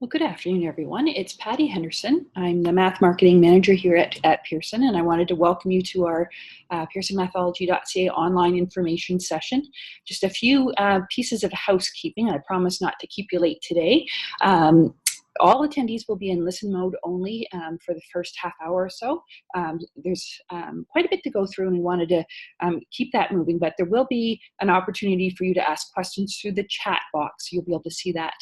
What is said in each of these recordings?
Well, good afternoon, everyone. It's Patty Henderson. I'm the Math Marketing Manager here at Pearson, and I wanted to welcome you to our Pearson Mathology.ca online information session. Just a few pieces of housekeeping. I promise not to keep you late today. All attendees will be in listen mode only for the first half hour or so. There's quite a bit to go through, and we wanted to keep that moving, but there will be an opportunity for you to ask questions through the chat box. You'll be able to see that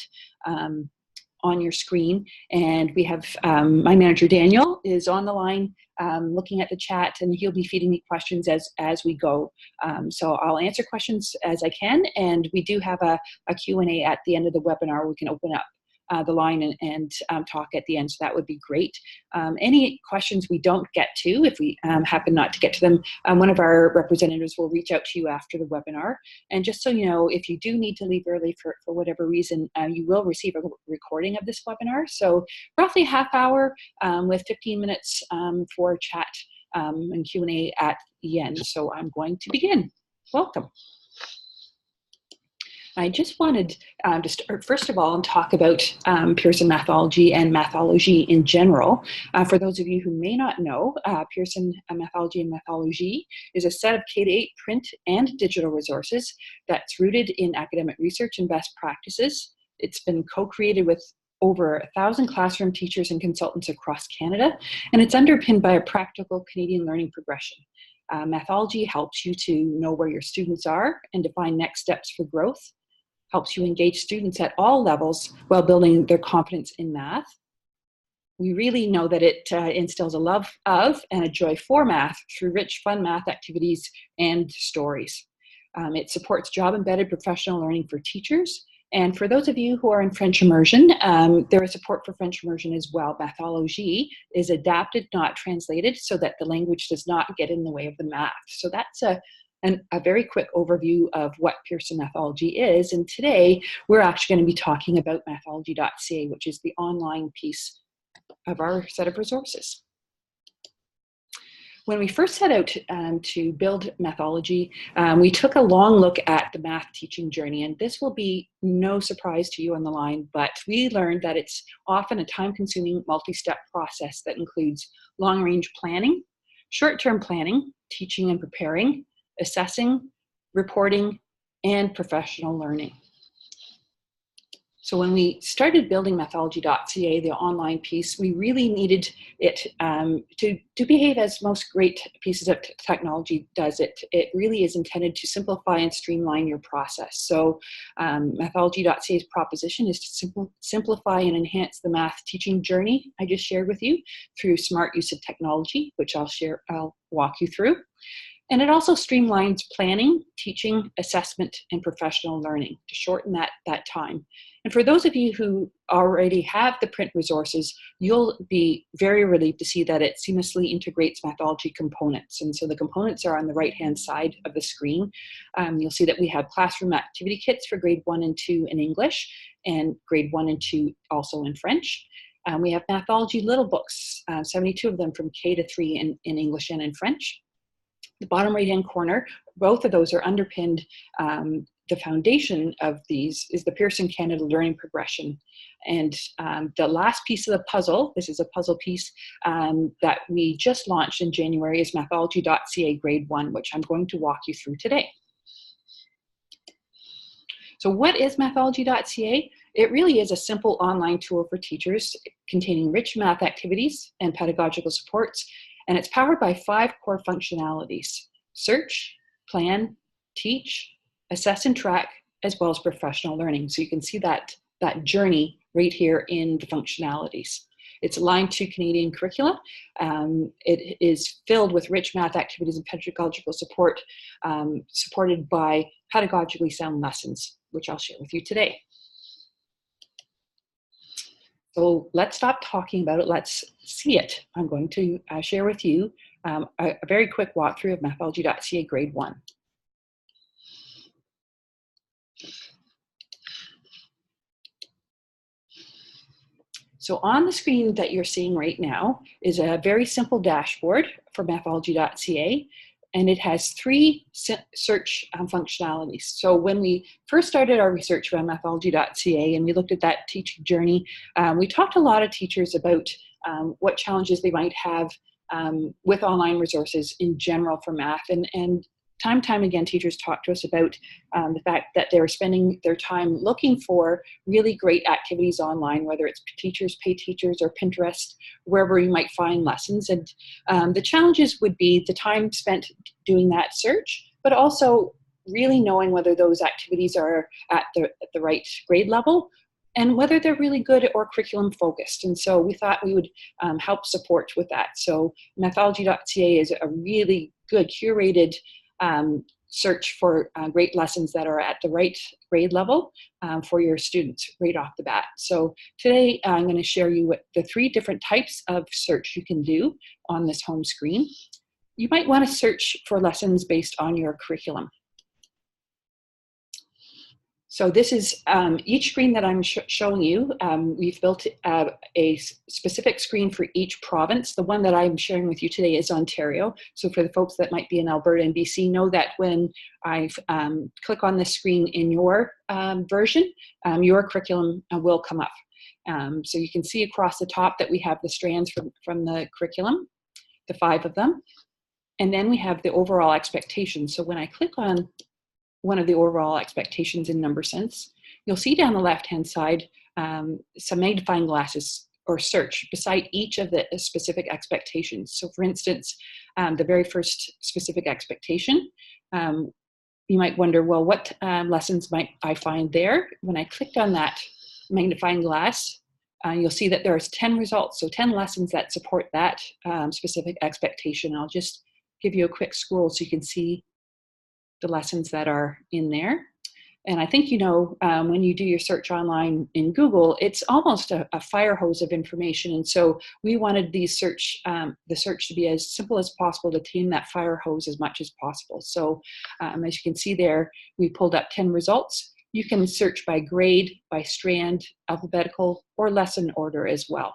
on your screen, and we have my manager Daniel is on the line looking at the chat, and he'll be feeding me questions as we go. So I'll answer questions as I can, and we do have a Q&A at the end of the webinar. We can open up the line and talk at the end, so that would be great. Any questions we don't get to, if we happen not to get to them, one of our representatives will reach out to you after the webinar. And just so you know, if you do need to leave early for whatever reason, you will receive a recording of this webinar. So roughly half hour with 15 minutes for chat and Q&A at the end. So I'm going to begin. Welcome. I just wanted to start, first of all, and talk about Pearson Mathology and Mathology in general. For those of you who may not know, Pearson Mathology and Mathology is a set of K-8 print and digital resources that's rooted in academic research and best practices. It's been co-created with over 1,000 classroom teachers and consultants across Canada, and it's underpinned by a practical Canadian learning progression. Mathology helps you to know where your students are and define next steps for growth, helps you engage students at all levels while building their confidence in math. We really know that it instills a love of and a joy for math through rich, fun math activities and stories. It supports job-embedded professional learning for teachers. And for those of you who are in French immersion, there is support for French immersion as well. Mathology is adapted, not translated, so that the language does not get in the way of the math. So that's a very quick overview of what Pearson Mathology is. And today, we're actually going to be talking about Mathology.ca, which is the online piece of our set of resources. When we first set out to build Mathology, we took a long look at the math teaching journey, and this will be no surprise to you on the line, but we learned that it's often a time-consuming multi-step process that includes long-range planning, short-term planning, teaching and preparing, assessing, reporting, and professional learning. So when we started building Mathology.ca, the online piece, we really needed it to behave as most great pieces of technology does. It really is intended to simplify and streamline your process. So Mathology.ca's proposition is to simplify and enhance the math teaching journey I just shared with you through smart use of technology, which I'll walk you through. And it also streamlines planning, teaching, assessment, and professional learning to shorten that time. And for those of you who already have the print resources, you'll be very relieved to see that it seamlessly integrates Mathology components. And so the components are on the right-hand side of the screen. You'll see that we have classroom activity kits for grade 1 and 2 in English, and grade 1 and 2 also in French. We have Mathology little books, 72 of them from K to 3 in English and in French. The bottom right-hand corner, both of those are underpinned. The foundation of these is the Pearson Canada Learning Progression. And the last piece of the puzzle, this is a puzzle piece that we just launched in January, is Mathology.ca Grade 1, which I'm going to walk you through today. So what is Mathology.ca? It really is a simple online tool for teachers containing rich math activities and pedagogical supports. And it's powered by 5 core functionalities: search, plan, teach, assess and track, as well as professional learning. So you can see that journey right here in the functionalities. It's aligned to Canadian curricula. It is filled with rich math activities and pedagogical support, supported by pedagogically sound lessons, which I'll share with you today. So let's stop talking about it, let's see it. I'm going to share with you a very quick walkthrough of Mathology.ca Grade 1. So on the screen that you're seeing right now is a very simple dashboard for Mathology.ca. and it has three search functionalities. So when we first started our research around Mathology.ca and we looked at that teaching journey, we talked to a lot of teachers about what challenges they might have with online resources in general for math. And time again, teachers talk to us about the fact that they're spending their time looking for really great activities online, whether it's teachers, pay teachers, or Pinterest, wherever you might find lessons. And the challenges would be the time spent doing that search, but also really knowing whether those activities are at the right grade level and whether they're really good or curriculum focused. And so we thought we would help support with that. So Mathology.ca is a really good curated search for great lessons that are at the right grade level for your students right off the bat. So today I'm going to share you what the three different types of search you can do on this home screen. You might want to search for lessons based on your curriculum. So this is each screen that I'm showing you. We've built a specific screen for each province. The one that I'm sharing with you today is Ontario. So for the folks that might be in Alberta and BC, know that when I click on this screen in your version, your curriculum will come up. So you can see across the top that we have the strands from the curriculum, the 5 of them. And then we have the overall expectations. So when I click on one of the overall expectations in number sense, you'll see down the left-hand side some magnifying glasses or search beside each of the specific expectations. So for instance, the very first specific expectation, you might wonder, well, what lessons might I find there? When I clicked on that magnifying glass, you'll see that there's 10 results, so 10 lessons that support that specific expectation. I'll just give you a quick scroll so you can see the lessons that are in there. And I think, you know, when you do your search online in Google, it's almost a fire hose of information. And so we wanted the search to be as simple as possible to tame that fire hose as much as possible. So as you can see there, we pulled up 10 results. You can search by grade, by strand, alphabetical, or lesson order as well.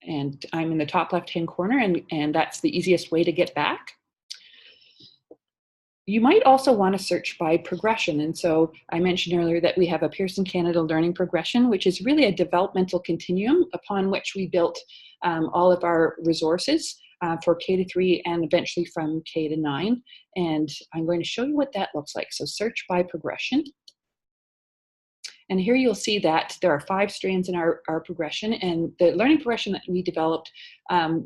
And I'm in the top left-hand corner, and that's the easiest way to get back. You might also want to search by progression. And so I mentioned earlier that we have a Pearson Canada Learning Progression, which is really a developmental continuum upon which we built all of our resources for K-3 and eventually from K-9. And I'm going to show you what that looks like. So search by progression. And here you'll see that there are 5 strands in our progression, and the learning progression that we developed,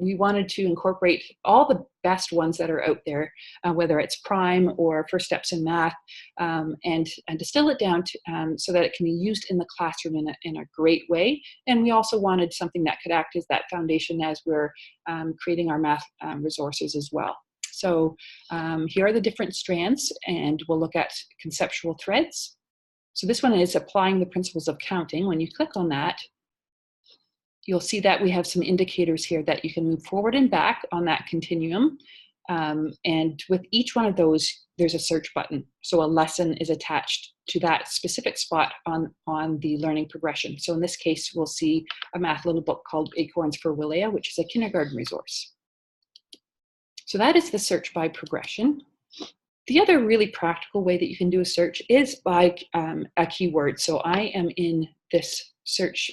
we wanted to incorporate all the best ones that are out there, whether it's prime or first steps in math, and distill it down to, so that it can be used in the classroom in a great way. And we also wanted something that could act as that foundation as we're creating our math resources as well. So here are the different strands, and we'll look at conceptual threads. So this one is applying the principles of counting. When you click on that, you'll see that we have some indicators here that you can move forward and back on that continuum. And with each one of those, there's a search button. So a lesson is attached to that specific spot on the learning progression. So in this case, we'll see a math little book called Acorns for Willia, which is a kindergarten resource. So that is the search by progression. The other really practical way that you can do a search is by a keyword. So I am in this search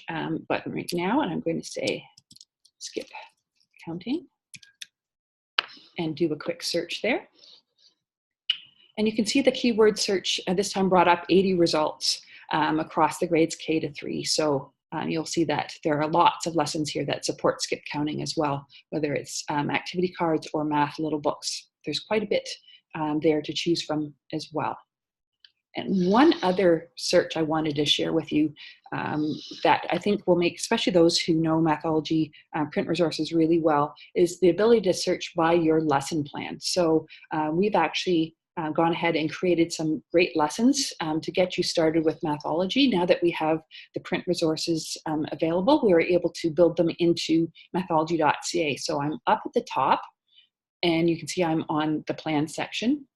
button right now, and I'm going to say skip counting and do a quick search there. And you can see the keyword search this time brought up 80 results across the grades K-3. So you'll see that there are lots of lessons here that support skip counting as well, whether it's activity cards or math little books. There's quite a bit there to choose from as well. And one other search I wanted to share with you that I think will make, especially those who know Mathology print resources really well, is the ability to search by your lesson plan. So we've actually gone ahead and created some great lessons to get you started with Mathology. Now that we have the print resources available, we are able to build them into Mathology.ca. So I'm up at the top, and you can see I'm on the plan section.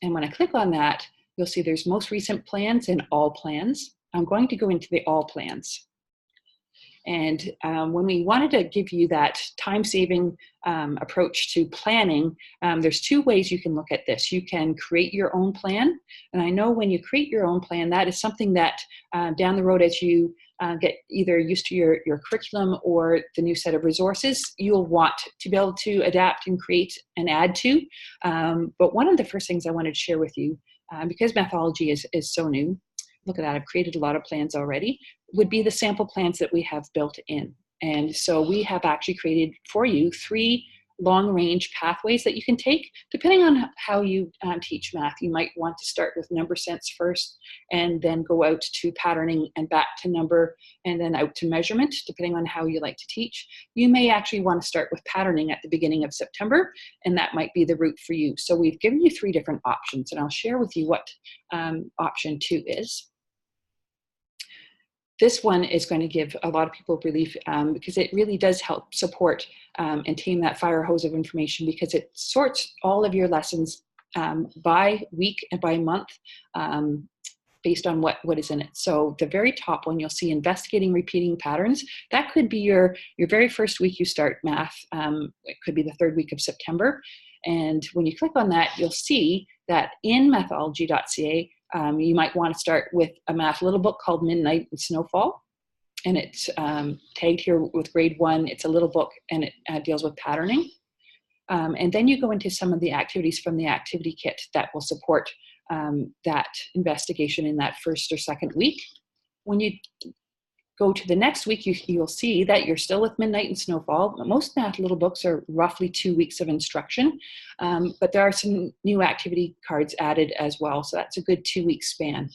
And when I click on that, you'll see there's most recent plans and all plans. I'm going to go into the all plans. And when we wanted to give you that time-saving approach to planning, there's two ways you can look at this. You can create your own plan. And I know when you create your own plan, that is something that down the road, as you get either used to your curriculum or the new set of resources, you'll want to be able to adapt and create and add to. But one of the first things I wanted to share with you, because Mathology is so new, look at that, I've created a lot of plans already, would be the sample plans that we have built in. And so we have actually created for you 3 long-range pathways that you can take, depending on how you teach math. You might want to start with number sense first, and then go out to patterning and back to number, and then out to measurement, depending on how you like to teach. You may actually want to start with patterning at the beginning of September, and that might be the route for you. So we've given you 3 different options, and I'll share with you what option 2 is. This one is going to give a lot of people relief because it really does help support and tame that fire hose of information, because it sorts all of your lessons by week and by month based on what is in it. So the very top one, you'll see investigating repeating patterns. That could be your very first week you start math. It could be the 3rd week of September. And when you click on that, you'll see that in Mathology.ca, you might want to start with a math little book called Midnight and Snowfall. And it's tagged here with grade 1. It's a little book, and it deals with patterning. And then you go into some of the activities from the activity kit that will support that investigation in that 1st or 2nd week. When you go to the next week, you'll see that you're still with Midnight and Snowfall. Most math little books are roughly 2 weeks of instruction, but there are some new activity cards added as well. So that's a good 2-week span.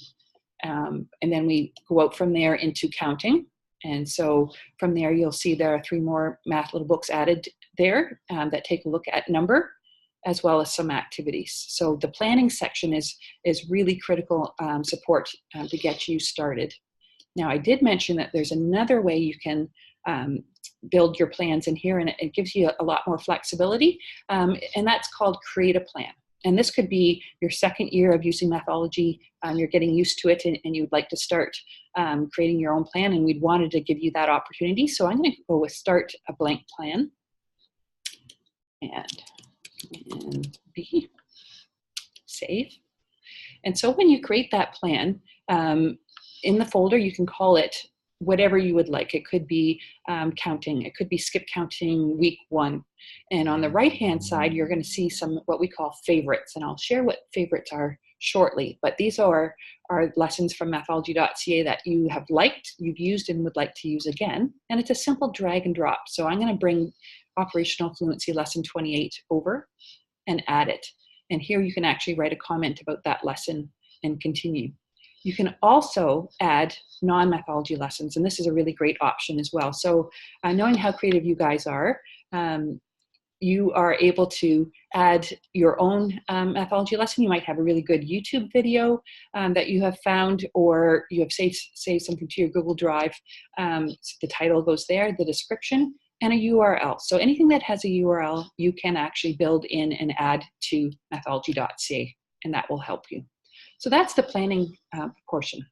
And then we go out from there into counting. And so from there, you'll see there are 3 more math little books added there that take a look at number, as well as some activities. So the planning section is really critical support to get you started. Now, I did mention that there's another way you can build your plans in here, and it gives you a lot more flexibility, and that's called Create a Plan. And this could be your 2nd year of using Mathology, you're getting used to it, and you'd like to start creating your own plan, and we'd wanted to give you that opportunity. So I'm going to go with Start a Blank Plan, and B, save. And so when you create that plan, in the folder, you can call it whatever you would like. It could be counting. It could be skip counting week 1. And on the right-hand side, you're going to see some what we call favorites. And I'll share what favorites are shortly. But these are lessons from Mathology.ca that you have liked, you've used, and would like to use again. And it's a simple drag and drop. So I'm going to bring Operational Fluency Lesson 28 over and add it. And here you can actually write a comment about that lesson and continue. You can also add non-Mathology lessons, and this is a really great option as well. So knowing how creative you guys are, you are able to add your own Mathology lesson. You might have a really good YouTube video that you have found, or you have saved something to your Google Drive. The title goes there, the description, and a URL. So anything that has a URL, you can actually build in and add to Mathology.ca, and that will help you. So that's the planning portion.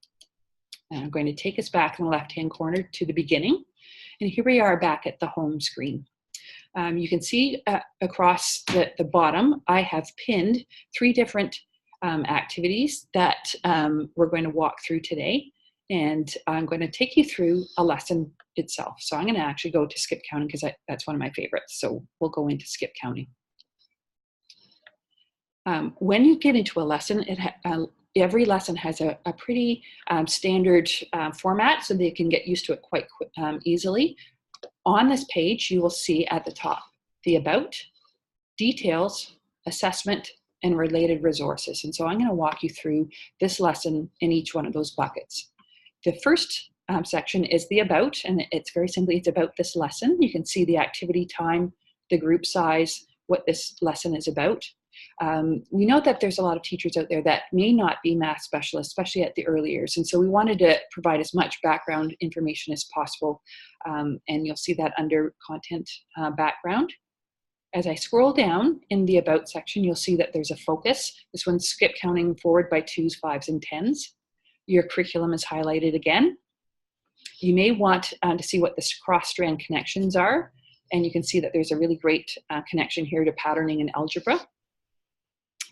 And I'm going to take us back in the left-hand corner to the beginning. And here we are back at the home screen. You can see across the bottom, I have pinned 3 different activities that we're going to walk through today. And I'm going to take you through a lesson itself. So I'm going to actually go to skip counting because that's one of my favorites. So we'll go into skip counting. When you get into a lesson, every lesson has a pretty standard format, so they can get used to it quite easily. On this page, you will see at the top the About, Details, Assessment, and Related Resources. And so I'm going to walk you through this lesson in each one of those buckets. The first section is the About, and it's very simply, it's about this lesson. You can see the activity time, the group size, what this lesson is about. We know that there's a lot of teachers out there that may not be math specialists, especially at the early years. And so we wanted to provide as much background information as possible. And you'll see that under content background. As I scroll down in the About section, you'll see that there's a focus. This one's skip counting forward by 2s, 5s, and 10s. Your curriculum is highlighted again. You may want to see what the cross-strand connections are, and you can see that there's a really great connection here to patterning and algebra.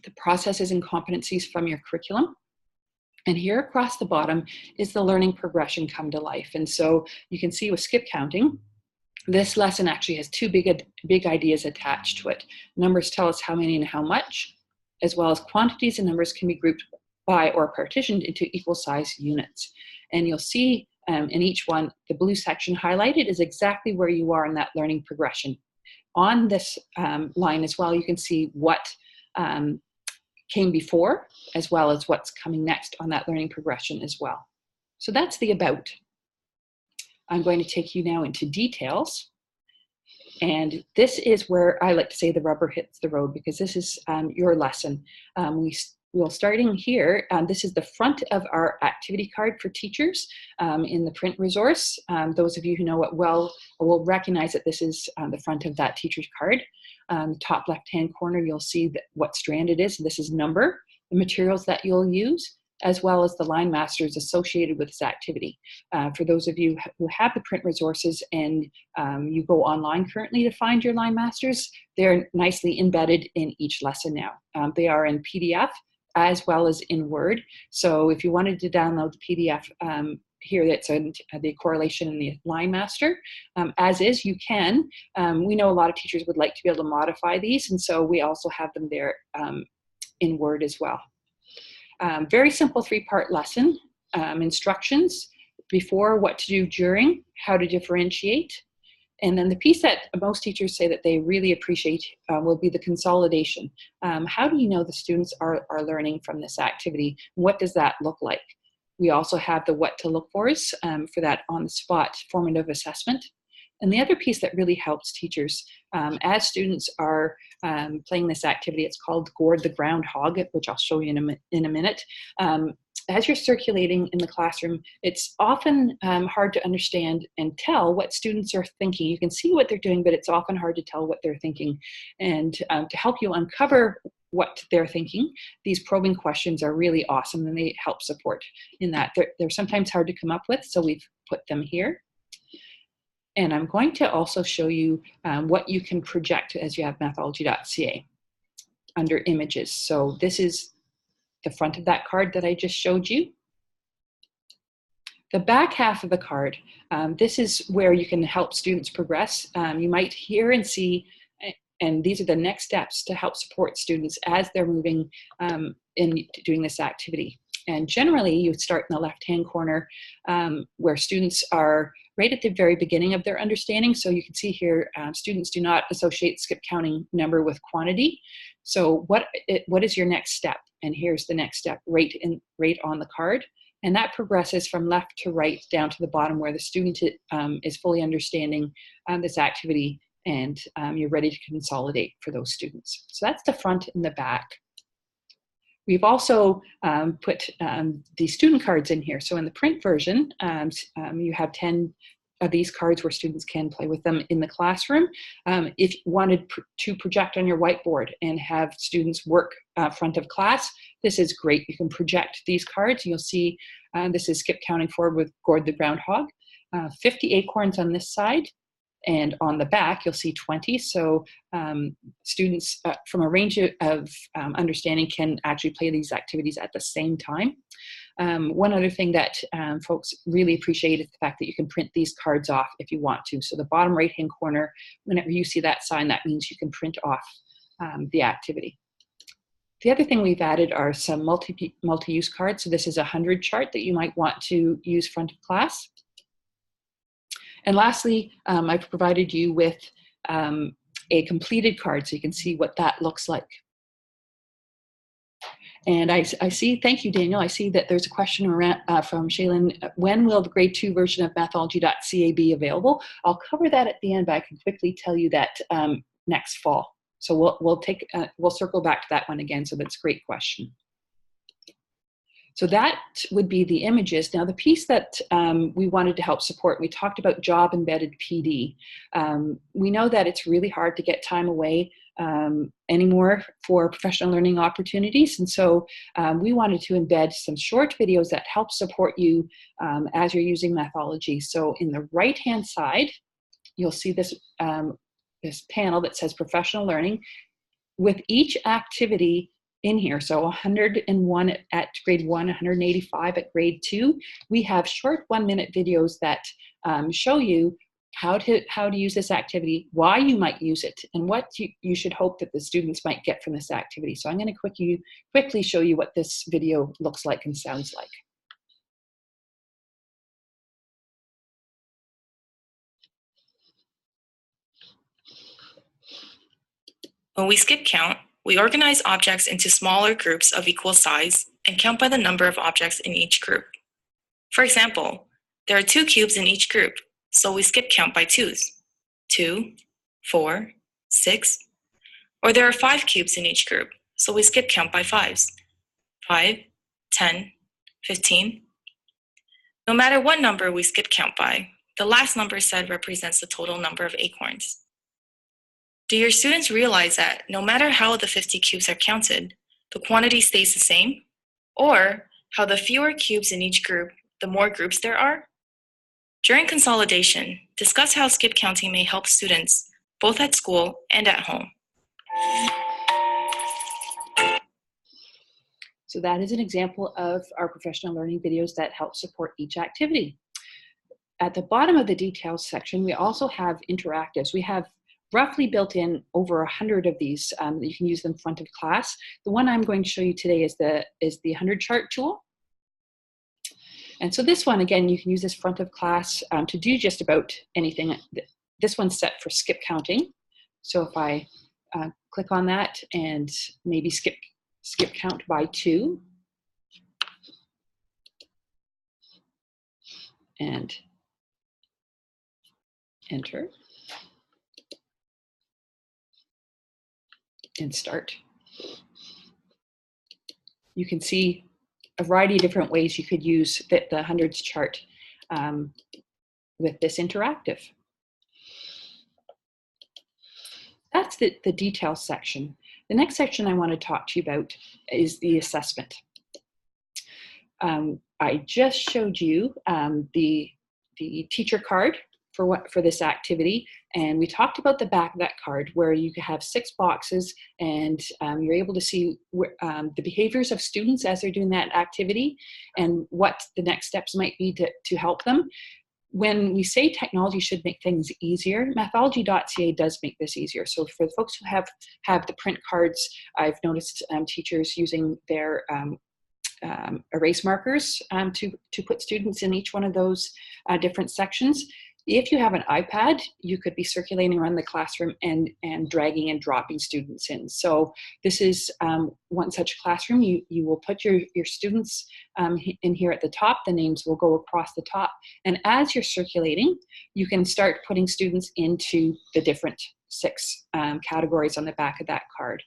The processes and competencies from your curriculum. And here across the bottom is the learning progression come to life. And so you can see with skip counting, this lesson actually has two big ideas attached to it. Numbers tell us how many and how much, as well as quantities and numbers can be grouped by or partitioned into equal size units. And you'll see in each one, the blue section highlighted is exactly where you are in that learning progression. On this line as well, you can see what came before, as well as what's coming next on that learning progression as well. So that's the about. I'm going to take you now into details. And this is where I like to say the rubber hits the road, because this is your lesson. We'll starting here. This is the front of our activity card for teachers in the print resource. Those of you who know it well will recognize that this is the front of that teacher's card. Top left-hand corner, you'll see what strand it is. This is number, the materials that you'll use, as well as the line masters associated with this activity. For those of you who have the print resources and you go online currently to find your line masters, they're nicely embedded in each lesson now. They are in PDF as well as in Word. So if you wanted to download the PDF here, that's the correlation in the line master, as is, you can. We know a lot of teachers would like to be able to modify these, and so we also have them there in Word as well. Very simple three-part lesson. Instructions before, what to do during, how to differentiate. And then the piece that most teachers say that they really appreciate will be the consolidation. How do you know the students are learning from this activity? What does that look like? We also have the what to look fors for that on-the-spot formative assessment. And the other piece that really helps teachers as students are playing this activity, it's called Gourd the Groundhog, which I'll show you in a minute. As you're circulating in the classroom, it's often hard to understand and tell what students are thinking. You can see what they're doing, but it's often hard to tell what they're thinking. And to help you uncover what they're thinking, these probing questions are really awesome, and they help support in that. They're sometimes hard to come up with, so we've put them here. And I'm going to also show you what you can project as you have Mathology.ca under images. So this is the front of that card that I just showed you. The back half of the card, this is where you can help students progress. You might hear and see, and these are the next steps to help support students as they're moving in doing this activity. And generally, you start in the left-hand corner where students are right at the very beginning of their understanding. So you can see here, students do not associate skip counting number with quantity. So what is your next step? And here's the next step right on the card. And that progresses from left to right down to the bottom where the student is fully understanding this activity, and you're ready to consolidate for those students. So that's the front and the back. We've also put the student cards in here. So in the print version, you have 10 of these cards where students can play with them in the classroom. If you wanted to project on your whiteboard and have students work front of class, this is great. You can project these cards. You'll see this is skip counting forward with Gourd the Groundhog. 50 acorns on this side. And on the back, you'll see 20. So students from a range of understanding can actually play these activities at the same time. One other thing that folks really appreciate is the fact that you can print these cards off if you want to. So the bottom right-hand corner, whenever you see that sign, that means you can print off the activity. The other thing we've added are some multi-use cards. So this is a 100 chart that you might want to use front of class. And lastly, I've provided you with a completed card so you can see what that looks like. And I see, thank you, Daniel. I see that there's a question around, from Shaylin. When will the grade 2 version of Mathology.ca be available? I'll cover that at the end, but I can quickly tell you that next fall. So we'll circle back to that one again. So that's a great question. So that would be the images. Now the piece that we wanted to help support, we talked about job embedded PD. We know that it's really hard to get time away anymore for professional learning opportunities. And so we wanted to embed some short videos that help support you as you're using Mathology. So in the right-hand side, you'll see this, this panel that says professional learning with each activity in here. So 101 at grade 1, 185 at grade 2. We have short 1-minute videos that show you how to use this activity, why you might use it, and what you should hope that the students might get from this activity. So I'm going to quickly show you what this video looks like and sounds like. When we skip count, we organize objects into smaller groups of equal size and count by the number of objects in each group. For example, there are 2 cubes in each group, so we skip count by 2s. 2, 4, 6. Or there are 5 cubes in each group, so we skip count by 5s. 5, 10, 15. No matter what number we skip count by, the last number said represents the total number of acorns. Do your students realize that no matter how the 50 cubes are counted, the quantity stays the same? Or how the fewer cubes in each group, the more groups there are? During consolidation, discuss how skip counting may help students both at school and at home. So that is an example of our professional learning videos that help support each activity. At the bottom of the details section, we also have interactives. We have roughly built in over 100 of these. You can use them front of class. The one I'm going to show you today is the 100 chart tool. And so this one, again, you can use this front of class to do just about anything. This one's set for skip counting. So if I click on that and maybe skip count by 2, and enter, and start. You can see a variety of different ways you could use the hundreds chart with this interactive. That's the details section. The next section I want to talk to you about is the assessment. I just showed you the teacher card for this activity, and we talked about the back of that card where you could have 6 boxes, and you're able to see the behaviors of students as they're doing that activity and what the next steps might be to help them. When we say technology should make things easier, Mathology.ca does make this easier. So for the folks who have the print cards, I've noticed teachers using their erase markers to put students in each one of those different sections. If you have an iPad, you could be circulating around the classroom and dragging and dropping students in. So this is one such classroom. You will put your students in here at the top. The names will go across the top. And as you're circulating, you can start putting students into the different 6 categories on the back of that card.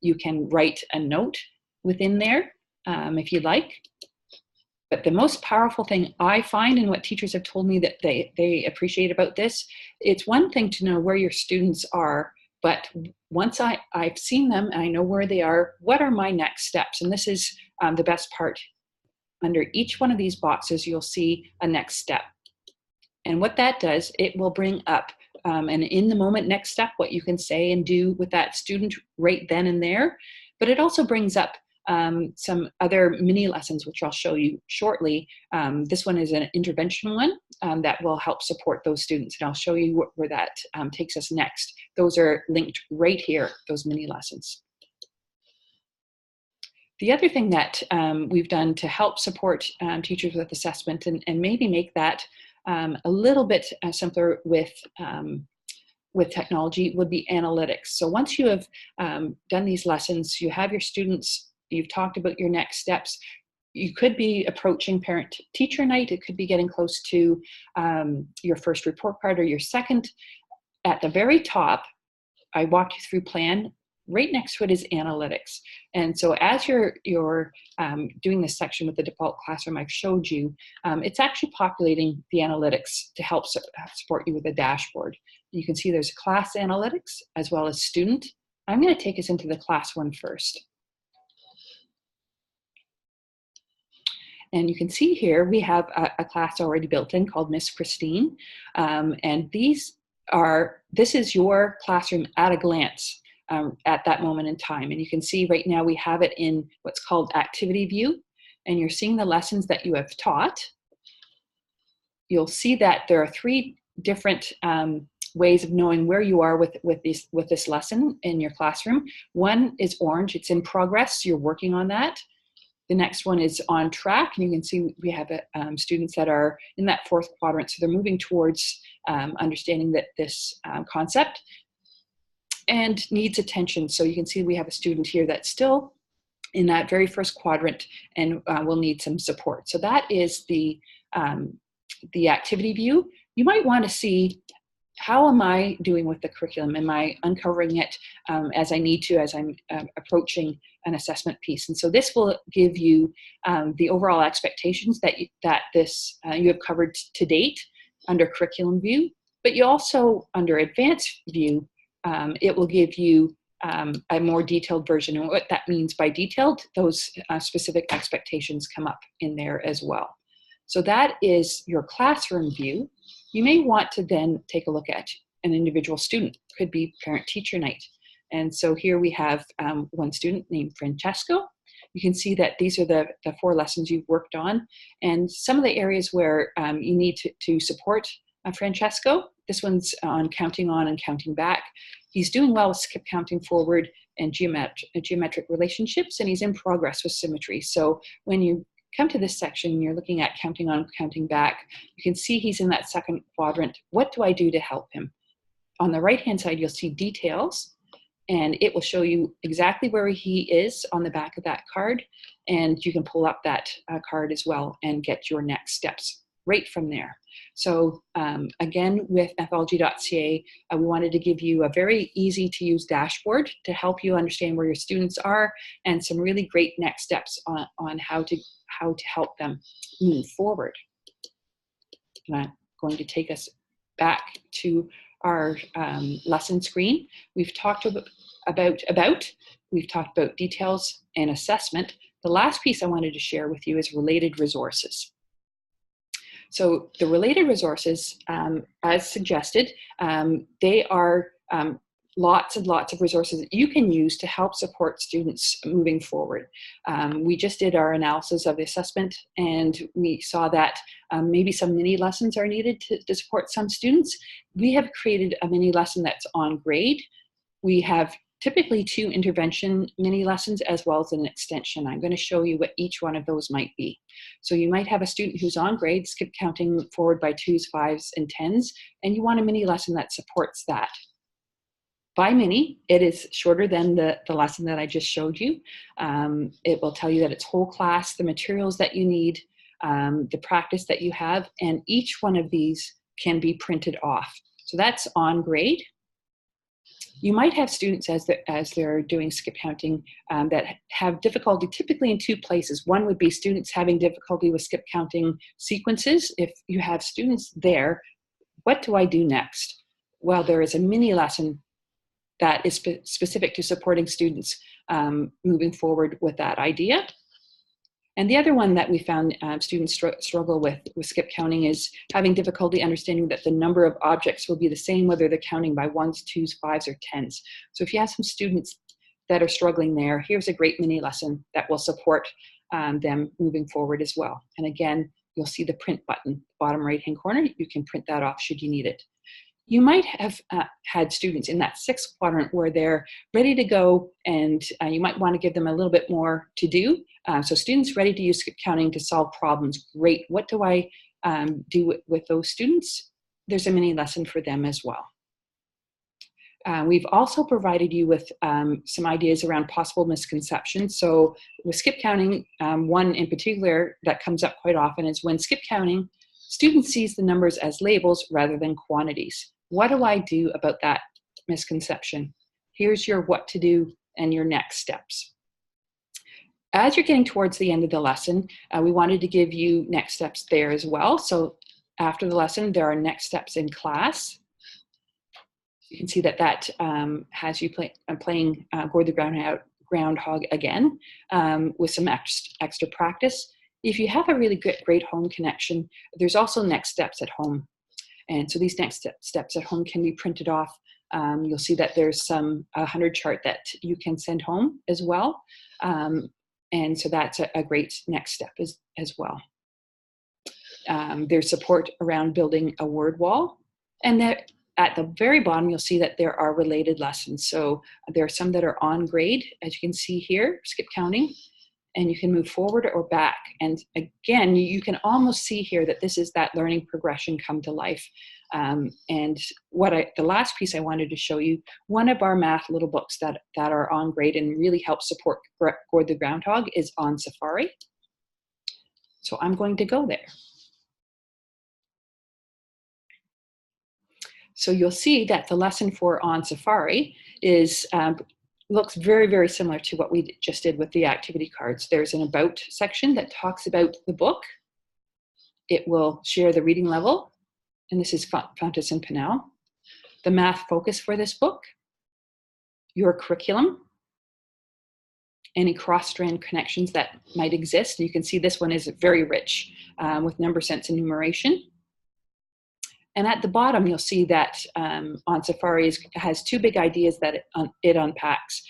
You can write a note within there if you like. But the most powerful thing I find, and what teachers have told me that they appreciate about this, it's one thing to know where your students are, but once I've seen them and I know where they are, what are my next steps? And this is the best part. Under each one of these boxes, you'll see a next step. And what that does, it will bring up an in the moment next step, what you can say and do with that student right then and there. But it also brings up some other mini lessons, which I'll show you shortly. This one is an intervention one that will help support those students, and I'll show you where that takes us next. Those are linked right here, those mini lessons. The other thing that we've done to help support teachers with assessment and maybe make that a little bit simpler with technology would be analytics. So once you have done these lessons, you have your students, you've talked about your next steps, you could be approaching parent-teacher night, it could be getting close to your first report card or your second. At the very top, I walked you through plan. Right next to it is analytics. And so as you're doing this section with the default classroom I've showed you, it's actually populating the analytics to help support you with a dashboard. You can see there's class analytics as well as student. I'm going to take us into the class one first. And you can see here we have a class already built in called Miss Christine. And this is your classroom at a glance at that moment in time. And you can see right now we have it in what's called activity view. And you're seeing the lessons that you have taught. You'll see that there are 3 different ways of knowing where you are with this lesson in your classroom. One is orange, it's in progress, you're working on that. The next one is on track, and you can see we have students that are in that 4th quadrant, so they're moving towards understanding that this concept, and needs attention. So you can see we have a student here that's still in that very 1st quadrant and will need some support. So that is the activity view. You might want to see, how am I doing with the curriculum? Am I uncovering it as I need to, as I'm approaching an assessment piece? And so this will give you the overall expectations that you have covered to date under curriculum view, but you also, under advanced view, it will give you a more detailed version. And what that means by detailed, those specific expectations come up in there as well. So that is your classroom view. You may want to then take a look at an individual student. Could be parent-teacher night. And so here we have one student named Francesco. You can see that these are the 4 lessons you've worked on, and some of the areas where you need to support Francesco. This one's on counting on and counting back. He's doing well with skip counting forward and geometric relationships, and he's in progress with symmetry. So when you come to this section, you're looking at counting on, counting back. You can see he's in that 2nd quadrant. What do I do to help him? On the right-hand side, you'll see details, and it will show you exactly where he is on the back of that card, and you can pull up that card as well and get your next steps right from there. So again, with Mathology.ca, we wanted to give you a very easy to use dashboard to help you understand where your students are, and some really great next steps on how to help them move forward. And I'm going to take us back to our lesson screen. We've talked about details and assessment. The last piece I wanted to share with you is related resources. So the related resources, as suggested, they are lots and lots of resources that you can use to help support students moving forward. We just did our analysis of the assessment, and we saw that maybe some mini lessons are needed to support some students. We have created a mini lesson that's on grade. We have typically 2 intervention mini lessons as well as an extension. I'm going to show you what each one of those might be. So you might have a student who's on grade, skip counting forward by 2s, 5s, and 10s, and you want a mini lesson that supports that. By mini, it is shorter than the lesson that I just showed you. It will tell you that it's whole class, the materials that you need, the practice that you have, and each one of these can be printed off. So that's on grade. You might have students as they're doing skip counting that have difficulty typically in 2 places. One would be students having difficulty with skip counting sequences. If you have students there, what do I do next? Well, there is a mini lesson that is specific to supporting students moving forward with that idea. And the other one that we found students struggle with skip counting is having difficulty understanding that the number of objects will be the same whether they're counting by 1s, 2s, 5s, or 10s. So if you have some students that are struggling there, here's a great mini lesson that will support them moving forward as well. And again, you'll see the print button, bottom right-hand corner. You can print that off should you need it. You might have had students in that 6th quadrant where they're ready to go, and you might want to give them a little bit more to do. So students ready to use skip counting to solve problems, great. What do I do with those students? There's a mini lesson for them as well. We've also provided you with some ideas around possible misconceptions. So with skip counting, one in particular that comes up quite often is when skip counting, students sees the numbers as labels rather than quantities. What do I do about that misconception? Here's your what to do and your next steps. As you're getting towards the end of the lesson, we wanted to give you next steps there as well. So after the lesson, there are next steps in class. you can see that has you playing Gourd the Groundhog again with some extra practice. If you have a really great home connection, there's also next steps at home. And so these next steps at home can be printed off. You'll see that there's a 100 chart that you can send home as well. And so that's a great next step as well. There's support around building a word wall. And that at the very bottom, you'll see that there are related lessons. So there are some that are on grade, as you can see here, skip counting, and you can move forward or back. And again, you can almost see here that this is that learning progression come to life. And the last piece I wanted to show you, one of our math little books that are on grade and really help support Gourd the Groundhog is on Safari. So I'm going to go there. So you'll see that the lesson for on Safari looks very, very similar to what we just did with the activity cards. There's an about section that talks about the book. It will share the reading level, and this is Fountas and Pinnell. The math focus for this book, your curriculum, any cross-strand connections that might exist. You can see this one is very rich with number sense and numeration. And at the bottom, you'll see that on Safari has two big ideas that it unpacks.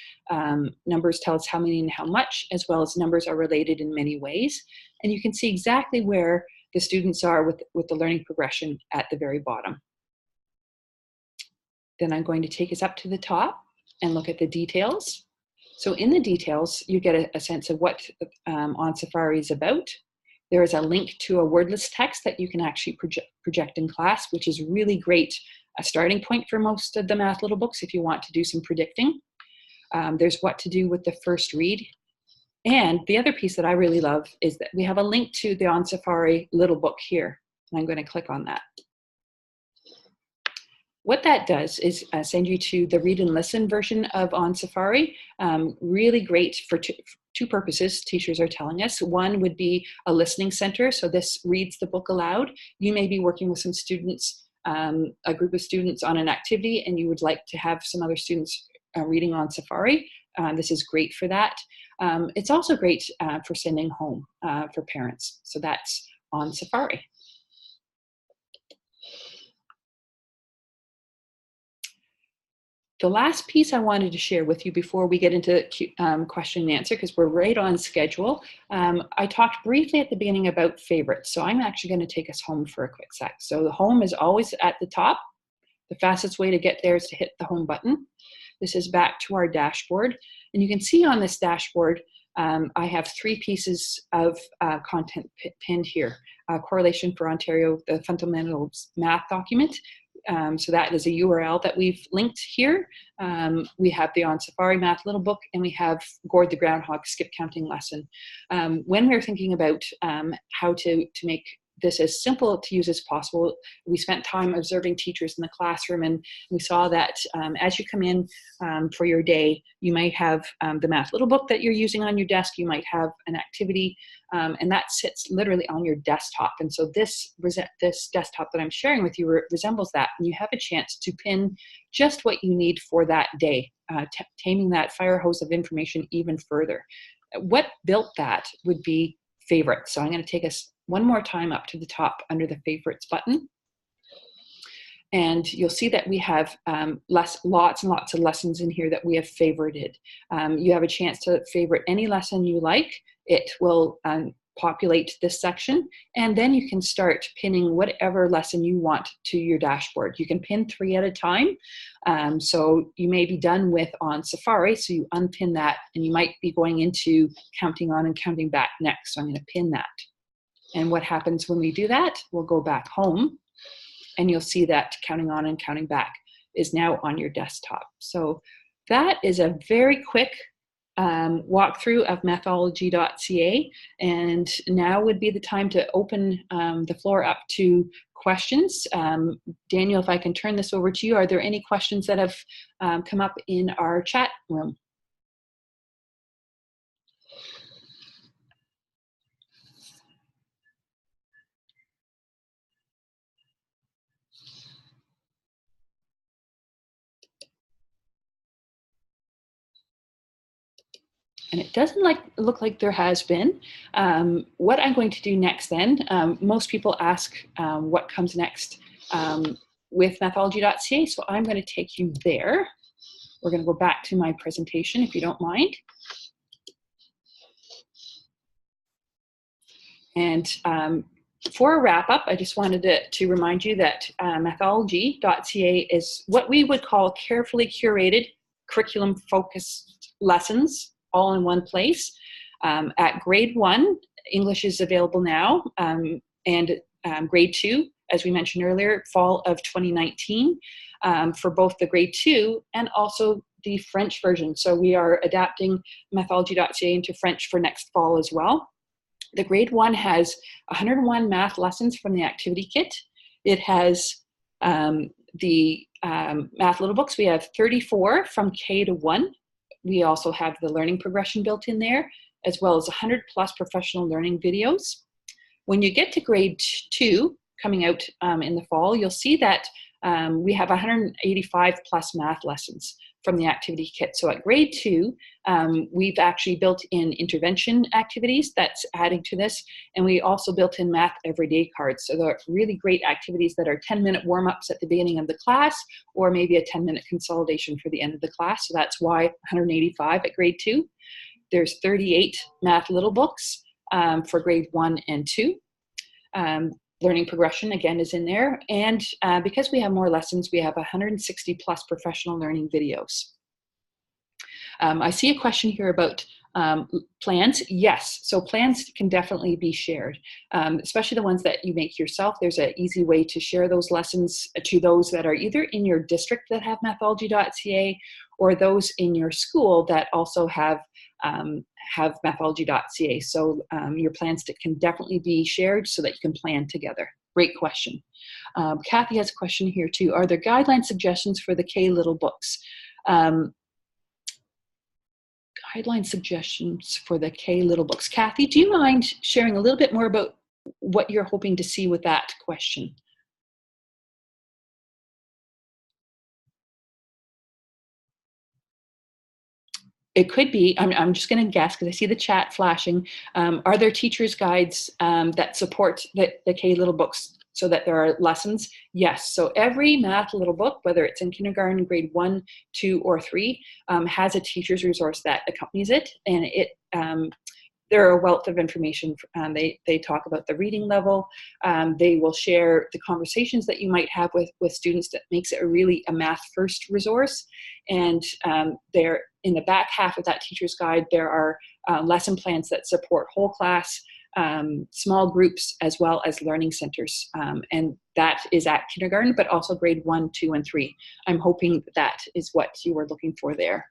Numbers tell us how many and how much, as well as numbers are related in many ways. And you can see exactly where the students are with the learning progression at the very bottom. Then I'm going to take us up to the top and look at the details. So in the details, you get a sense of what on Safari is about. There is a link to a wordless text that you can actually project in class, which is really great, a starting point for most of the math little books if you want to do some predicting. There's what to do with the first read. And the other piece that I really love is that we have a link to the On Safari little book here. And I'm going to click on that. What that does is send you to the read and listen version of On Safari. Really great for two purposes, teachers are telling us. One would be a listening center. So this reads the book aloud. You may be working with some students, a group of students on an activity, and you would like to have some other students reading on Safari. This is great for that. It's also great for sending home for parents. So that's on Safari. The last piece I wanted to share with you before we get into question and answer, because we're right on schedule, I talked briefly at the beginning about favorites. So I'm actually going to take us home for a quick sec. So the home is always at the top. The fastest way to get there is to hit the home button. This is back to our dashboard. And you can see on this dashboard, I have three pieces of content pinned here. Correlation for Ontario, the Fundamentals Math document. So that is a URL that we've linked here. We have the On Safari Math little book, and we have Gourd the Groundhog skip counting lesson. When we're thinking about how to make this as simple to use as possible, we spent time observing teachers in the classroom, and we saw that as you come in for your day, you might have the math little book that you're using on your desk, you might have an activity, and that sits literally on your desktop. And so this desktop that I'm sharing with you resembles that, and you have a chance to pin just what you need for that day, taming that fire hose of information even further. What built that would be favorites. So I'm going to take us one more time up to the top under the favorites button. And you'll see that we have lots and lots of lessons in here that we have favorited. You have a chance to favorite any lesson you like. It will populate this section, and then you can start pinning whatever lesson you want to your dashboard. You can pin 3 at a time. So you may be done with On Safari, so you unpin that, and you might be going into counting on and counting back next. So I'm going to pin that. And what happens when we do that? We'll go back home, and you'll see that counting on and counting back is now on your desktop. So that is a very quick walkthrough of Mathology.ca, and now would be the time to open the floor up to questions. Daniel, if I can turn this over to you, are there any questions that have come up in our chat room? And it doesn't look like there has been. What I'm going to do next then, most people ask what comes next with Mathology.ca, so I'm going to take you there. We're going to go back to my presentation if you don't mind. And for a wrap up, I just wanted to remind you that Mathology.ca is what we would call carefully curated curriculum focused lessons all in one place. At grade 1, English is available now, and grade 2, as we mentioned earlier, fall of 2019, for both the grade 2 and also the French version. So we are adapting Mathology.ca into French for next fall as well. The grade 1 has 101 math lessons from the activity kit. It has the math little books. We have 34 from K to 1. We also have the learning progression built in there, as well as 100 plus professional learning videos. When you get to grade 2, coming out in the fall, you'll see that we have 185 plus math lessons from the activity kit. So at grade 2, we've actually built in intervention activities that's adding to this, and we also built in math everyday cards. So they're really great activities that are 10-minute warm-ups at the beginning of the class, or maybe a 10-minute consolidation for the end of the class. So that's why 185 at grade 2. There's 38 math little books for grade 1 and 2. Learning progression, again, is in there. And because we have more lessons, we have 160 plus professional learning videos. I see a question here about plans. Yes, so plans can definitely be shared, especially the ones that you make yourself. There's an easy way to share those lessons to those that are either in your district that have Mathology.ca or those in your school that also have Mathology.ca. So your plans can definitely be shared so that you can plan together. Great question. Kathy has a question here too. Are there guideline suggestions for the K little books? Guideline suggestions for the K little books. Kathy, do you mind sharing a little bit more about what you're hoping to see with that question? It could be, I'm just going to guess because I see the chat flashing. Are there teachers' guides that support the K little books so that there are lessons? Yes. So every math little book, whether it's in kindergarten, grade 1, 2, or 3, has a teacher's resource that accompanies it. And they're a wealth of information. They talk about the reading level. They will share the conversations that you might have with students that makes it a math first resource. And they're in the back half of that teacher's guide, there are lesson plans that support whole class, small groups, as well as learning centers. And that is at kindergarten, but also grade 1, 2, and 3. I'm hoping that is what you were looking for there.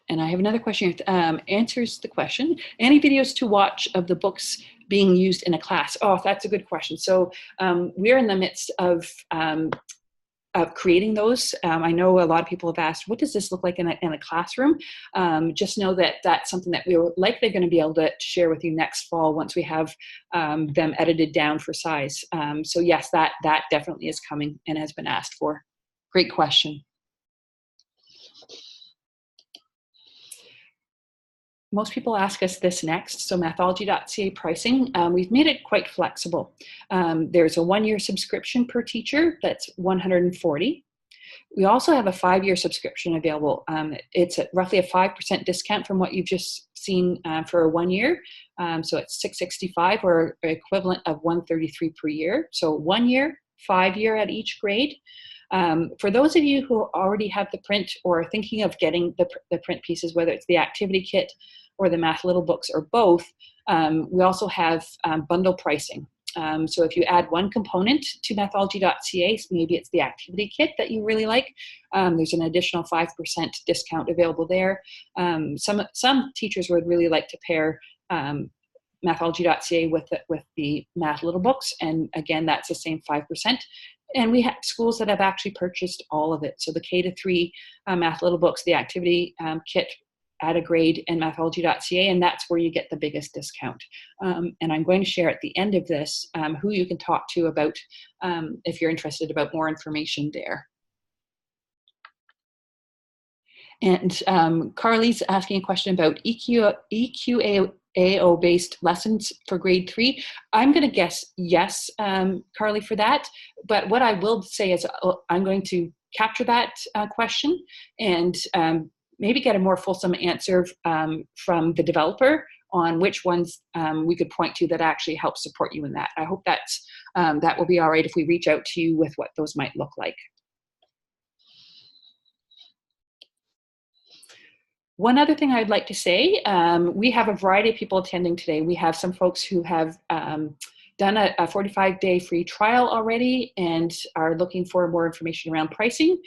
And I have another question here. Answers the question. Any videos to watch of the books being used in a class? Oh, that's a good question. So we're in the midst of creating those. I know a lot of people have asked, what does this look like in a classroom? Just know that that's something that we're likely going to be able to share with you next fall once we have them edited down for size. So yes, that definitely is coming and has been asked for. Great question. Most people ask us this next. So Mathology.ca Pricing, we've made it quite flexible. There's a 1-year subscription per teacher, that's $140. We also have a 5-year subscription available. It's at roughly a 5% discount from what you've just seen for 1 year. So it's $665 or equivalent of $133 per year. So 1 year, 5-year at each grade. For those of you who already have the print or are thinking of getting the print pieces, whether it's the activity kit or the math little books or both, we also have bundle pricing. So if you add one component to Mathology.ca, maybe it's the activity kit that you really like, there's an additional 5% discount available there. Some teachers would really like to pair Mathology.ca with the math little books, and again, that's the same 5%. And we have schools that have actually purchased all of it. So the K to 3 math little books, the activity kit add a grade in Mathology.ca, and that's where you get the biggest discount. And I'm going to share at the end of this who you can talk to about if you're interested about more information there. And Carly's asking a question about EQAO-based lessons for grade 3. I'm going to guess yes, Carly, for that. But what I will say is I'm going to capture that question and maybe get a more fulsome answer from the developer on which ones we could point to that actually help support you in that. I hope that's, that will be all right if we reach out to you with what those might look like. One other thing I'd like to say, we have a variety of people attending today. We have some folks who have done a 45-day free trial already and are looking for more information around pricing.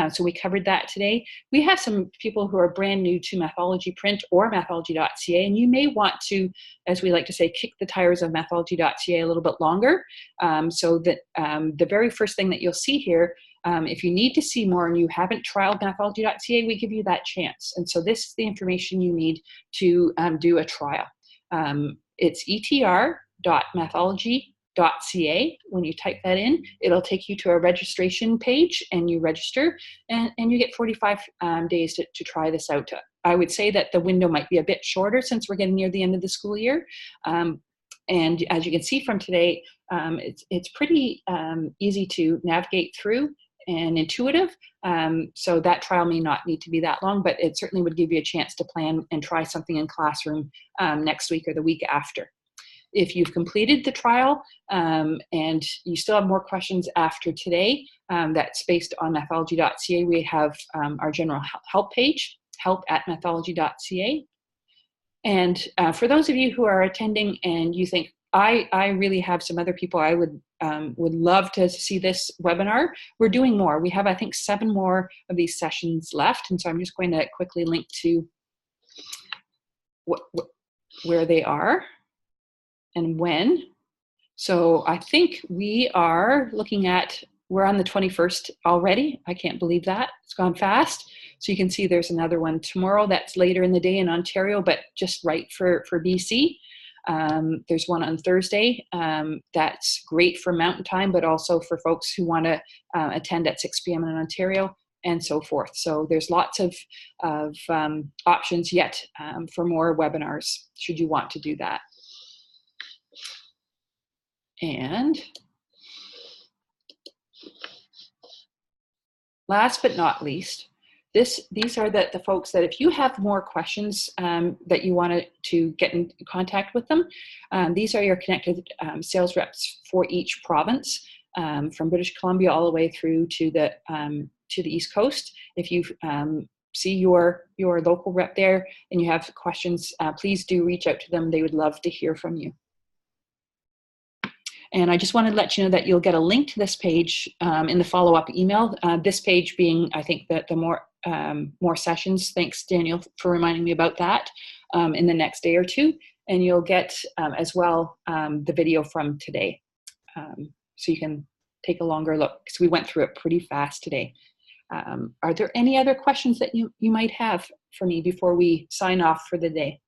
So we covered that today. We have some people who are brand new to Mathology Print or Mathology.ca, and you may want to, as we like to say, kick the tires of Mathology.ca a little bit longer, so that the very first thing that you'll see here, if you need to see more and you haven't trialed Mathology.ca, we give you that chance. And so this is the information you need to do a trial. It's etr.mathology.ca. When you type that in, it'll take you to a registration page and you register and you get 45 days to try this out. I would say that the window might be a bit shorter since we're getting near the end of the school year. And as you can see from today, it's pretty easy to navigate through and intuitive. So that trial may not need to be that long, but it certainly would give you a chance to plan and try something in classroom next week or the week after. If you've completed the trial and you still have more questions after today, that's based on Mathology.ca, we have our general help page, help@mathology.ca. And for those of you who are attending and you think, I really have some other people I would love to see this webinar, we're doing more. We have, I think, 7 more of these sessions left. And so I'm just going to quickly link to where they are and when. So I think we are looking at, we're on the 21st already. I can't believe that. It's gone fast. So you can see there's another one tomorrow that's later in the day in Ontario, but just right for BC. There's one on Thursday that's great for Mountain Time, but also for folks who want to attend at 6 p.m. in Ontario and so forth. So there's lots of options yet for more webinars, should you want to do that. And last but not least, these are the folks that if you have more questions that you want to get in contact with them, these are your connected sales reps for each province, from British Columbia all the way through to the East Coast. If you see your local rep there and you have questions, please do reach out to them. They would love to hear from you. And I just wanted to let you know that you'll get a link to this page in the follow-up email. This page being, I think, the more sessions. Thanks, Daniel, for reminding me about that in the next day or two. And you'll get as well the video from today. So you can take a longer look because we went through it pretty fast today. Are there any other questions that you might have for me before we sign off for the day?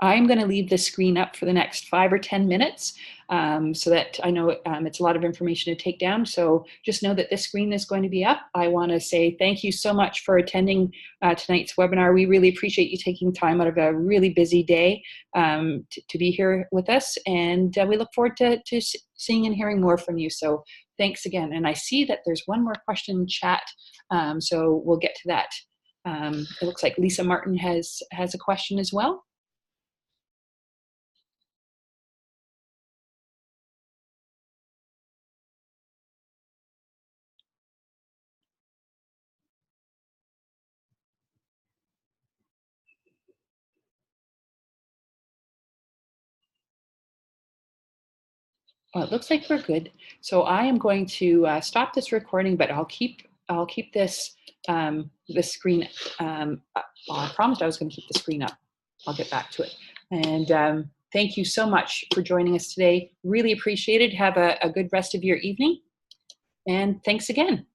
I'm going to leave the screen up for the next 5 or 10 minutes so that I know it's a lot of information to take down. So just know that this screen is going to be up. I want to say thank you so much for attending tonight's webinar. We really appreciate you taking time out of a really busy day to be here with us. And we look forward to seeing and hearing more from you. So thanks again. And I see that there's one more question in chat. So we'll get to that. It looks like Lisa Martin has a question as well. Well, it looks like we're good. So I am going to stop this recording, but I'll keep this this screen up. Well, I promised I was going to keep the screen up. I'll get back to it. And thank you so much for joining us today. Really appreciate it. Have a good rest of your evening. And thanks again.